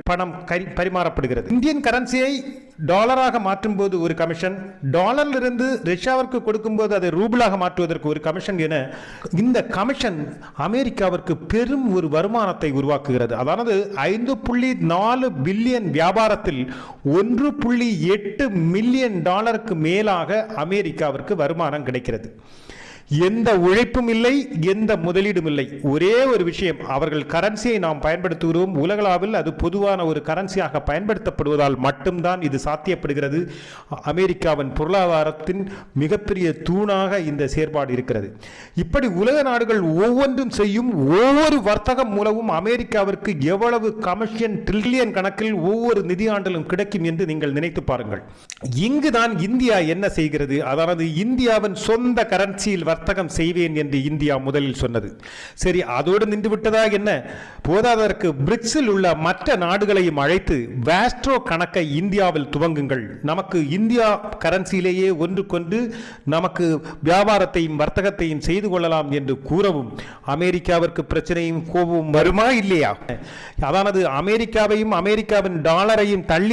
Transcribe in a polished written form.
பணம் பரிமாறப்படுகிறது. இந்தியன் கரன்சியை டாலராக மாற்றும் போது ஒரு கமிஷன், டாலரிலிருந்து ரஷ்யாவிற்கு கொடுக்கும்போது அதை ரூபிளாக மாற்றுவதற்கு ஒரு கமிஷன் என இந்த கமிஷன் அமெரிக்காவிற்கு பெரும் ஒரு வருமானத்தை உருவாக்குகிறது. அதாவது 5.4 பில்லியன் வியாபாரத்தில் 1.8 மில்லியன் டாலருக்கு மேலாக அமெரிக்காவிற்கு வருமானம் கிடைக்கிறது. எந்த உழைப்பும் இல்லை, எந்த முதலீடும் இல்லை. ஒரே ஒரு விஷயம், அவர்கள் கரன்சியை நாம் பயன்படுத்துகிறோம். உலகளவில் அது பொதுவான ஒரு கரன்சியாக பயன்படுத்தப்படுவதால் மட்டும்தான் இது சாத்தியப்படுகிறது. அமெரிக்காவின் பொருளாதாரத்தின் மிகப்பெரிய தூணாக இந்த செயற்பாடு இருக்கிறது. இப்படி உலக நாடுகள் ஒவ்வொன்றும் செய்யும் ஒவ்வொரு வர்த்தகம் மூலமும் அமெரிக்காவிற்கு எவ்வளவு கமிஷன் ட்ரில்லியன் கணக்கில் ஒவ்வொரு நிதியாண்டிலும் கிடைக்கும் என்று நீங்கள் நினைத்து பாருங்கள். இங்குதான் இந்தியா என்ன செய்கிறது? அதாவது இந்தியாவின் சொந்த கரன்சியில் வர்த்தகம் செய்வேன் என்று இந்தியா முதலில் சொன்னது. சரி, அதோடு நின்று விட்டதா என்ன? போதாதற்கு பிரிக்ஸில் உள்ள மற்ற நாடுகளையும் அழைத்து வாஸ்ட்ரோ கணக்கை இந்தியாவில் துவங்குங்கள், நமக்கு இந்தியா கரன்சியிலேயே ஒன்றுக்கொன்று நமக்கு வியாபாரத்தையும் வர்த்தகத்தையும் செய்து கொள்ளலாம் என்று கூறவும் அமெரிக்காவிற்கு பிரச்சனையும் கோபமும் வருமா இல்லையா? அதானது அமெரிக்காவையும் அமெரிக்காவின் டாலரையும் தள்ளி